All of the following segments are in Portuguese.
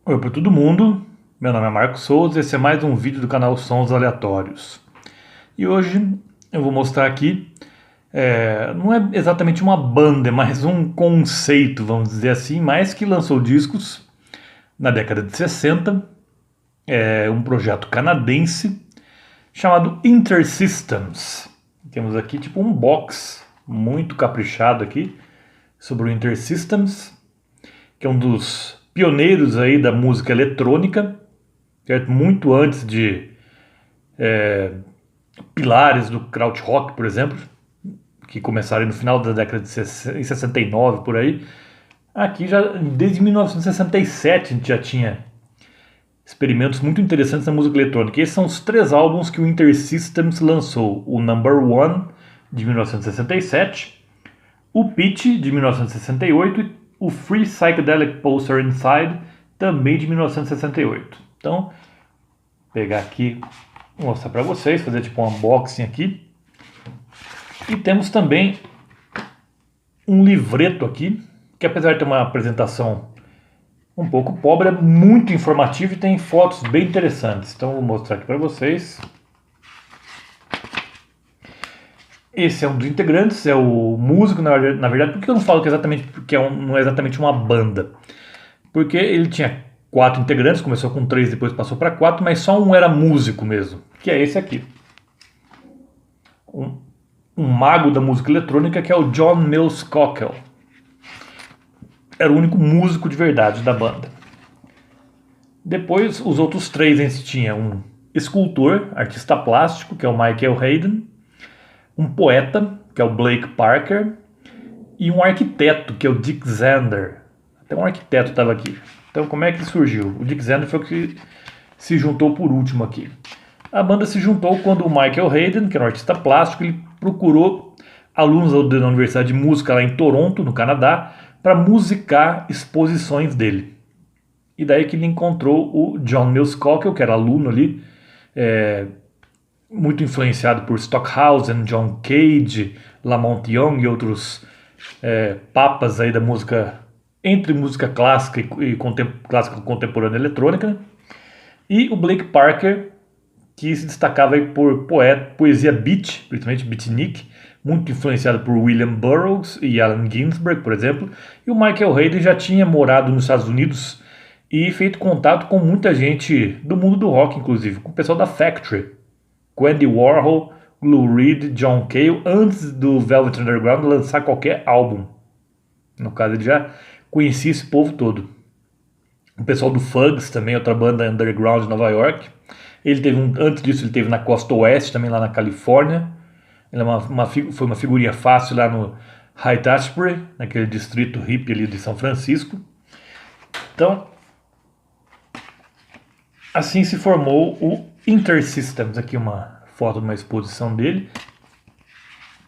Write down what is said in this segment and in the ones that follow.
Oi para todo mundo, meu nome é Marcos Souza e esse é mais um vídeo do canal Sons Aleatórios. E hoje eu vou mostrar aqui, não é exatamente uma banda, é mais um conceito, vamos dizer assim, mas que lançou discos na década de 60, é um projeto canadense chamado Intersystems. Temos aqui tipo um box muito caprichado aqui sobre o Intersystems, que é um dos pioneiros aí da música eletrônica, certo? Muito antes de pilares do krautrock, por exemplo, que começaram no final da década de 69 por aí. Aqui já desde 1967 a gente já tinha experimentos muito interessantes na música eletrônica. E esses são os 3 álbuns que o Intersystems lançou: o Number One de 1967, o Pitch de 1968 e o Free Psychedelic Poster Inside também de 1968. Então, vou pegar aqui, vou mostrar para vocês, fazer tipo um unboxing aqui. E temos também um livreto aqui, que apesar de ter uma apresentação um pouco pobre, é muito informativo e tem fotos bem interessantes. Então vou mostrar aqui para vocês. Esse é um dos integrantes, é o músico, na verdade. Por que eu não falo que não é exatamente uma banda? Porque ele tinha 4 integrantes, começou com 3, depois passou para 4, mas só um era músico mesmo, que é esse aqui. Um mago da música eletrônica, que é o John Mills Cockell. Era o único músico de verdade da banda. Depois, os outros 3 a gente tinha um escultor, artista plástico, que é o Michael Hayden, um poeta, que é o Blake Parker, e um arquiteto, que é o Dick Zander. Até um arquiteto estava aqui. Então, como é que surgiu? O Dick Zander foi o que se juntou por último aqui. A banda se juntou quando o Michael Hayden, que era um artista plástico, ele procurou alunos da Universidade de Música lá em Toronto, no Canadá, para musicar exposições dele. E daí que ele encontrou o John Mills Cockell, que era aluno ali, muito influenciado por Stockhausen, John Cage, Lamont Young e outros papas aí da música, entre música clássica e clássica contemporânea eletrônica, né? E o Blake Parker, que se destacava aí por poesia beat, principalmente beatnik, muito influenciado por William Burroughs e Allen Ginsberg, por exemplo. E o Michael Hayden já tinha morado nos Estados Unidos e feito contato com muita gente do mundo do rock, inclusive, com o pessoal da Factory, com Andy Warhol, Lou Reed, John Cale, antes do Velvet Underground lançar qualquer álbum. No caso, ele já conhecia esse povo todo. O pessoal do Fugs também, outra banda underground de Nova York. Ele teve antes disso ele teve na Costa Oeste, também lá na Califórnia. Ele foi uma figurinha fácil lá no Haight-Ashbury, naquele distrito hippie ali de São Francisco. Então, assim se formou o Intersystems. Aqui uma foto de uma exposição dele.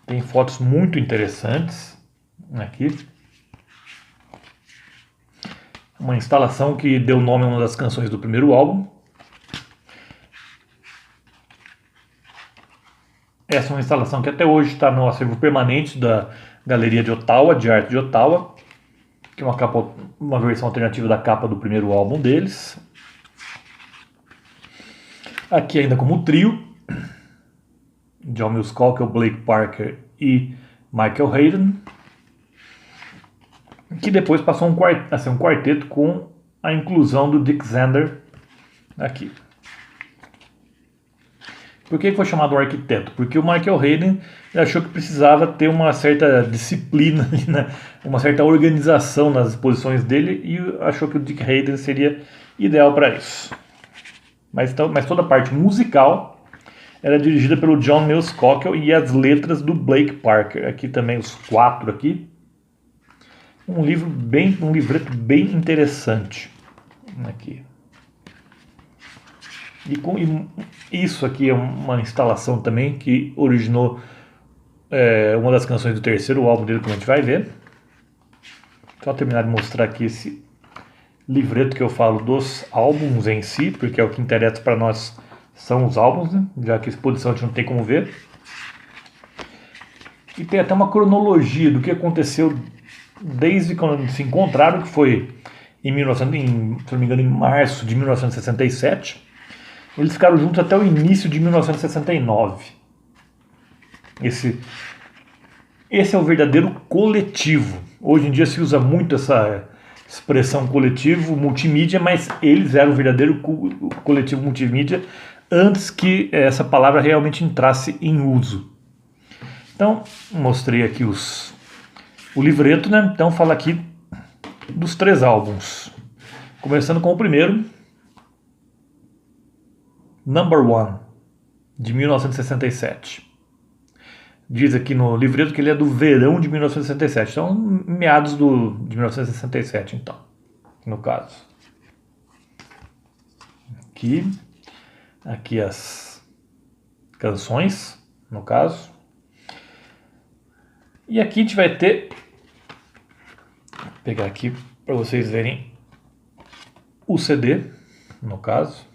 Tem fotos muito interessantes aqui. Uma instalação que deu nome a uma das canções do primeiro álbum. Essa é uma instalação que até hoje está no acervo permanente da Galeria de Ottawa, de Arte de Ottawa, que é uma versão alternativa da capa do primeiro álbum deles. Aqui ainda como trio, John Mills Cockell, Blake Parker e Michael Hayden, que depois passou a ser um quarteto com a inclusão do Dick Zander aqui. Por que foi chamado arquiteto? Porque o Michael Hayden achou que precisava ter uma certa disciplina, né? Uma certa organização nas exposições dele, e achou que o Dick Hayden seria ideal para isso. Mas toda a parte musical era dirigida pelo John Mills Cockell e as letras do Blake Parker. Aqui também os 4 aqui. Um livreto bem interessante aqui. E isso aqui é uma instalação também que originou uma das canções do terceiro álbum dele, como a gente vai ver. Só terminar de mostrar aqui esse livreto que eu falo dos álbuns em si, porque é o que interessa para nós, são os álbuns, né? Já que a exposição a gente não tem como ver. E tem até uma cronologia do que aconteceu desde quando se encontraram, que foi se não me engano, em março de 1967. Eles ficaram juntos até o início de 1969. Esse é o verdadeiro coletivo. Hoje em dia se usa muito essa expressão coletivo multimídia, mas eles eram o verdadeiro coletivo multimídia antes que essa palavra realmente entrasse em uso. Então, mostrei aqui o livreto, né? Então fala aqui dos 3 álbuns. Começando com o primeiro, Number One, de 1967. Diz aqui no livreto que ele é do verão de 1967. Então, meados de 1967, então, no caso. Aqui as canções, no caso. E aqui a gente vai ter, vou pegar aqui para vocês verem o CD, no caso.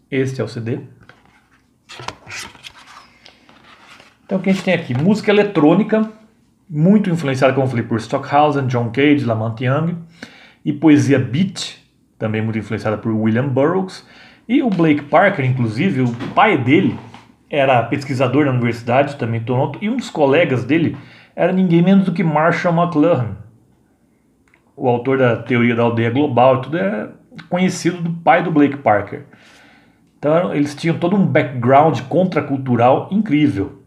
Este é o CD. Então o que a gente tem aqui? Música eletrônica, muito influenciada, como eu falei, por Stockhausen, John Cage, Lamont Young. E poesia beat, também muito influenciada por William Burroughs. E o Blake Parker, inclusive, o pai dele era pesquisador na universidade, também em Toronto. E um dos colegas dele era ninguém menos do que Marshall McLuhan, o autor da teoria da aldeia global e tudo, é conhecido do pai do Blake Parker. Então eles tinham todo um background contracultural incrível.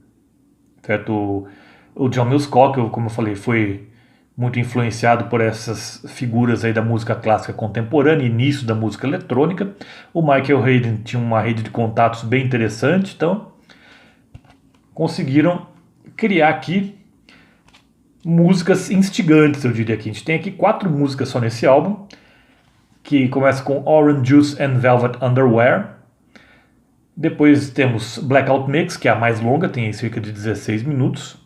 Certo? O John Mills Cocker, como eu falei, foi muito influenciado por essas figuras aí da música clássica contemporânea, início da música eletrônica. O Michael Hayden tinha uma rede de contatos bem interessante, então conseguiram criar aqui músicas instigantes, eu diria que a gente tem aqui 4 músicas só nesse álbum, que começa com Orange Juice and Velvet Underwear. Depois temos Blackout Mix, que é a mais longa, tem cerca de 16 minutos.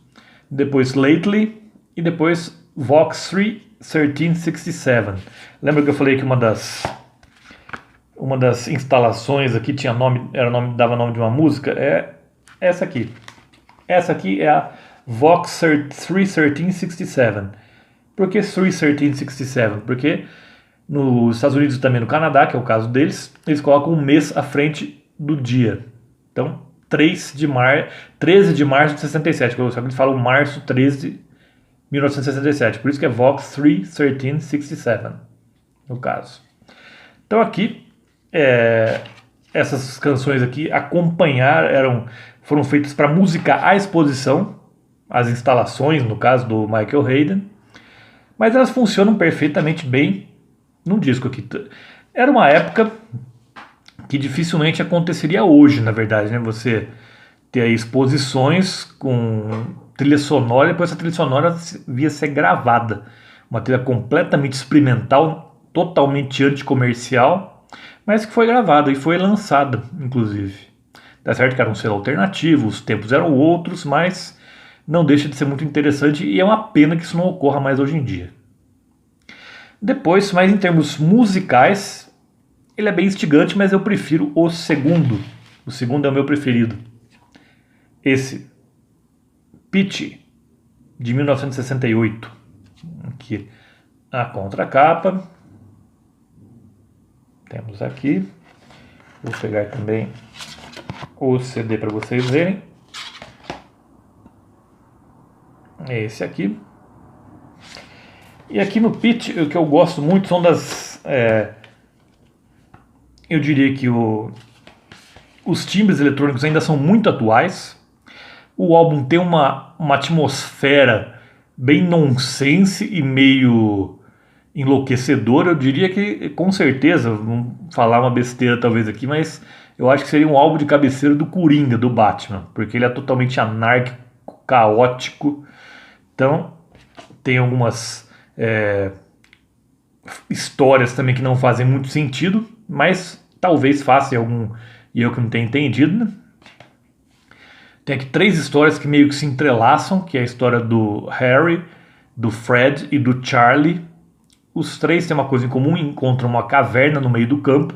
Depois Lately e depois Vox 1367. Lembra que eu falei que uma das instalações aqui tinha dava nome de uma música? É essa aqui. Essa aqui é a Vox 31367. Por que 31367? Porque nos Estados Unidos e também no Canadá, que é o caso deles, eles colocam um mês à frente do dia. Então, 13 de março de 67. Só que eles falam março 13, 1967. Por isso que é Vox 31367, no caso. Então aqui, essas canções aqui foram feitas para musicar a exposição, as instalações, no caso do Michael Hayden, mas elas funcionam perfeitamente bem num disco aqui. Era uma época que dificilmente aconteceria hoje, na verdade, né? Você ter aí exposições com trilha sonora, e depois essa trilha sonora via ser gravada. Uma trilha completamente experimental, totalmente anticomercial, mas que foi gravada e foi lançada, inclusive. Tá certo que era um selo alternativo, os tempos eram outros, mas não deixa de ser muito interessante e é uma pena que isso não ocorra mais hoje em dia. Depois, mas em termos musicais, ele é bem instigante, mas eu prefiro o segundo. O segundo é o meu preferido. Esse, Pitch, de 1968. Aqui a contracapa. Temos aqui. Vou pegar também o CD para vocês verem. É esse aqui. E aqui no Pitch, o que eu gosto muito são eu diria que os timbres eletrônicos ainda são muito atuais. O álbum tem uma atmosfera bem nonsense e meio enlouquecedora. Eu diria que, com certeza, vamos falar uma besteira talvez aqui, mas eu acho que seria um álbum de cabeceira do Coringa, do Batman, porque ele é totalmente anárquico, caótico. Então, tem algumas histórias também que não fazem muito sentido, mas talvez faça algum e eu que não tenho entendido, né? Tem aqui 3 histórias que meio que se entrelaçam, que é a história do Harry, do Fred e do Charlie. Os 3 têm uma coisa em comum, encontram uma caverna no meio do campo.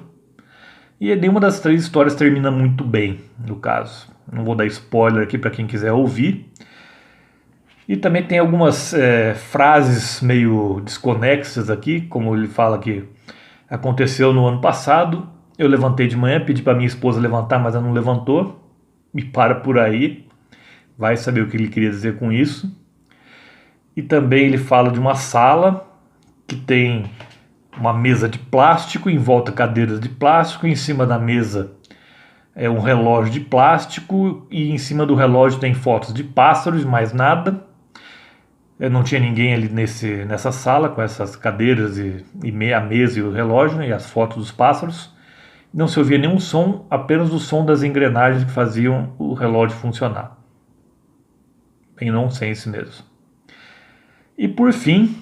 E nenhuma das 3 histórias termina muito bem, no caso. Não vou dar spoiler aqui para quem quiser ouvir. E também tem algumas frases meio desconexas aqui, como ele fala que aconteceu no ano passado. Eu levantei de manhã, pedi para minha esposa levantar, mas ela não levantou. Me para por aí. Vai saber o que ele queria dizer com isso. E também ele fala de uma sala que tem uma mesa de plástico, em volta cadeiras de plástico, em cima da mesa é um relógio de plástico e em cima do relógio tem fotos de pássaros, mais nada. Não tinha ninguém ali nessa sala com essas cadeiras e a mesa e o relógio, né, e as fotos dos pássaros. Não se ouvia nenhum som, apenas o som das engrenagens que faziam o relógio funcionar. Bem nonsense mesmo. E por fim,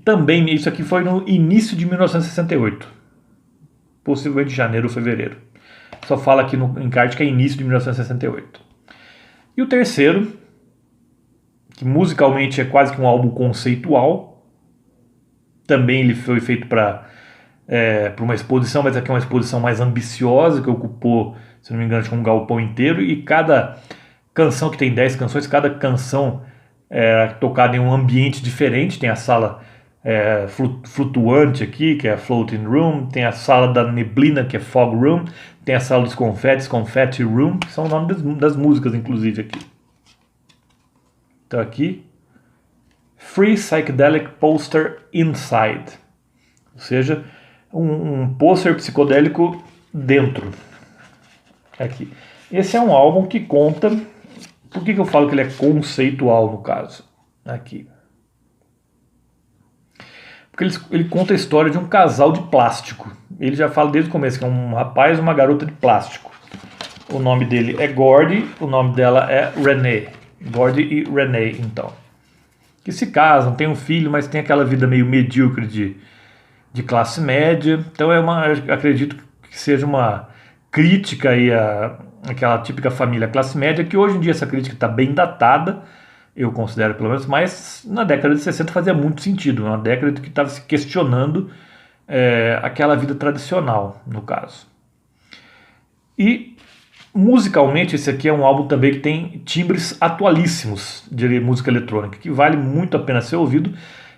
também isso aqui foi no início de 1968, possivelmente janeiro ou fevereiro. Só fala aqui no encarte que é início de 1968. E o terceiro, que musicalmente é quase que um álbum conceitual, também ele foi feito para uma exposição, mas aqui é uma exposição mais ambiciosa, que ocupou, se não me engano, um galpão inteiro, e cada canção, que tem 10 canções, cada canção é tocada em um ambiente diferente. Tem a sala flutuante aqui, que é a Floating Room, tem a sala da neblina, que é Fog Room, tem a sala dos confetes, Confetti Room, que são o nome das músicas, inclusive, aqui. Então aqui, Free Psychedelic Poster Inside, ou seja, um pôster psicodélico dentro. Aqui. Esse é um álbum que conta... Por que eu falo que ele é conceitual, no caso? Aqui. Porque ele conta a história de um casal de plástico. Ele já fala desde o começo que é um rapaz e uma garota de plástico. O nome dele é Gordy, o nome dela é Renee. Gordy e Renee, então. Que se casam, tem um filho, mas tem aquela vida meio medíocre de classe média. Então acredito que seja uma crítica aí aquela típica família classe média, que hoje em dia essa crítica está bem datada, eu considero pelo menos, mas na década de 60 fazia muito sentido, uma década que estava se questionando aquela vida tradicional, no caso. E musicalmente esse aqui é um álbum também que tem timbres atualíssimos de música eletrônica, que vale muito a pena ser ouvido.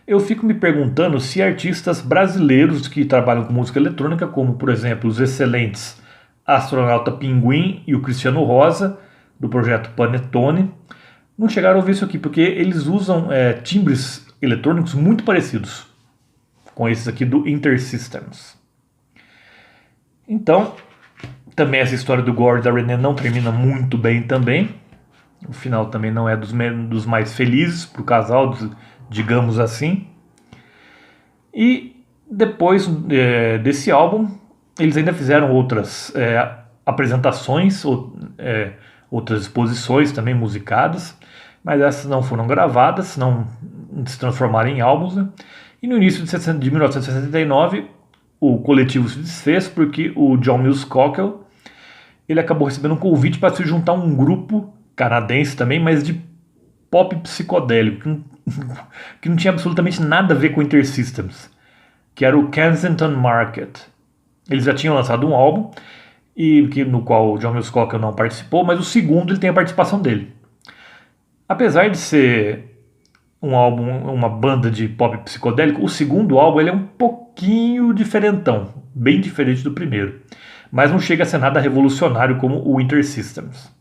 Eu fico me perguntando se artistas brasileiros que trabalham com música eletrônica, como por exemplo os excelentes Astronauta Pinguim e o Cristiano Rosa, do projeto Panetone, não chegaram a ouvir isso aqui, porque eles usam timbres eletrônicos muito parecidos com esses aqui do Intersystems. Então, também essa história do Gore e da Renee não termina muito bem também. O final também não é dos mais felizes para o casal, digamos assim. E depois desse álbum, eles ainda fizeram outras apresentações, outras exposições também musicadas, mas essas não foram gravadas, não se transformaram em álbuns, né? E no início de 1969, o coletivo se desfez porque o John Mills Cockle ele acabou recebendo um convite para se juntar a um grupo canadense também, mas de pop psicodélico, que não tinha absolutamente nada a ver com Intersystems, que era o Kensington Market. Eles já tinham lançado um álbum, no qual o John Mills Cockle não participou, mas o segundo ele tem a participação dele. Apesar de ser um álbum, uma banda de pop psicodélico, o segundo álbum ele é um pouquinho diferentão, bem diferente do primeiro, mas não chega a ser nada revolucionário como o Intersystems.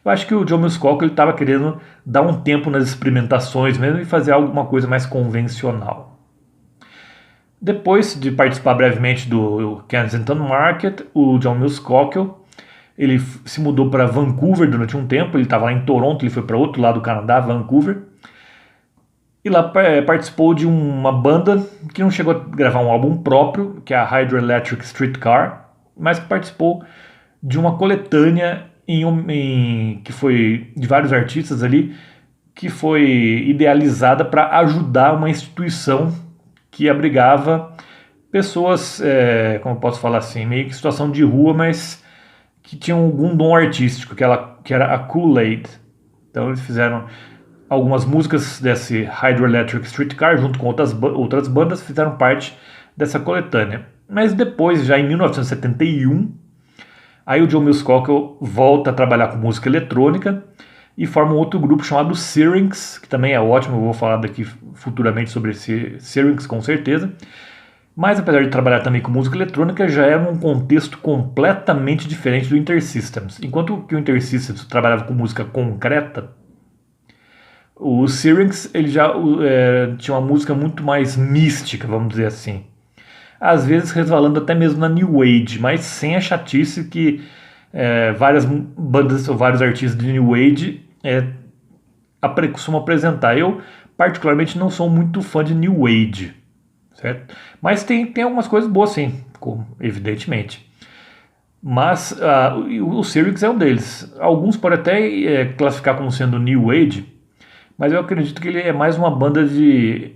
Eu acho que o John Mills Cockle estava querendo dar um tempo nas experimentações mesmo e fazer alguma coisa mais convencional. Depois de participar brevemente do Kensington Market, o John Mills Cockle ele se mudou para Vancouver durante um tempo. Ele estava lá em Toronto, ele foi para outro lado do Canadá, Vancouver, e lá participou de uma banda que não chegou a gravar um álbum próprio, que é a Hydroelectric Streetcar, mas que participou de uma coletânea que foi de vários artistas ali, que foi idealizada para ajudar uma instituição que abrigava pessoas, como eu posso falar assim, meio que situação de rua, mas que tinham algum dom artístico, que era a Kool-Aid. Então eles fizeram algumas músicas desse Hydroelectric Streetcar, junto com outras bandas, fizeram parte dessa coletânea. Mas depois, já em 1971, aí o John Mills Cockle volta a trabalhar com música eletrônica, e formam outro grupo chamado Syrinx, que também é ótimo, eu vou falar daqui futuramente sobre esse Syrinx com certeza. Mas apesar de trabalhar também com música eletrônica, já era um contexto completamente diferente do Intersystems. Enquanto que o Intersystems trabalhava com música concreta, o Syrinx ele já tinha uma música muito mais mística, vamos dizer assim. Às vezes resvalando até mesmo na New Age, mas sem a chatice que várias bandas ou vários artistas de New Age costumam apresentar. Eu, particularmente, não sou muito fã de New Age, certo? Mas tem algumas coisas boas, sim, evidentemente. Mas o Syrinx é um deles. Alguns podem até classificar como sendo New Age, mas eu acredito que ele é mais uma banda de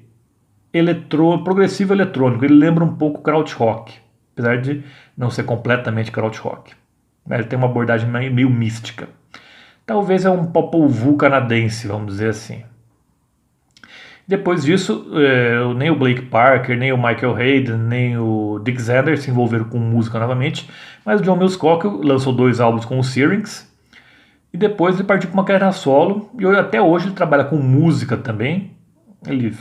progressivo eletrônico. Ele lembra um pouco krautrock, apesar de não ser completamente krautrock. Ele tem uma abordagem meio mística. Talvez é um Popol Vuh canadense, vamos dizer assim. Depois disso, nem o Blake Parker, nem o Michael Hayden, nem o Dick Zander se envolveram com música novamente, mas o John Mills Cocker lançou 2 álbuns com o Syrinx, e depois ele partiu para uma carreira solo, e até hoje ele trabalha com música também. Ele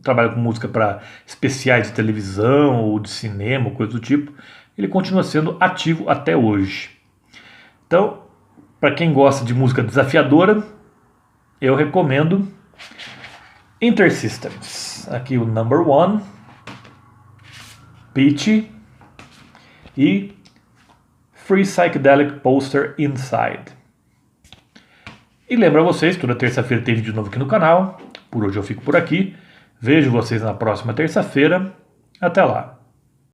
trabalha com música para especiais de televisão ou de cinema, coisa do tipo. Ele continua sendo ativo até hoje. Então, para quem gosta de música desafiadora, eu recomendo Intersystems. Aqui o Number One, Peachy e Free Psychedelic Poster Inside. E lembro a vocês, toda terça-feira tem vídeo novo aqui no canal. Por hoje eu fico por aqui. Vejo vocês na próxima terça-feira. Até lá.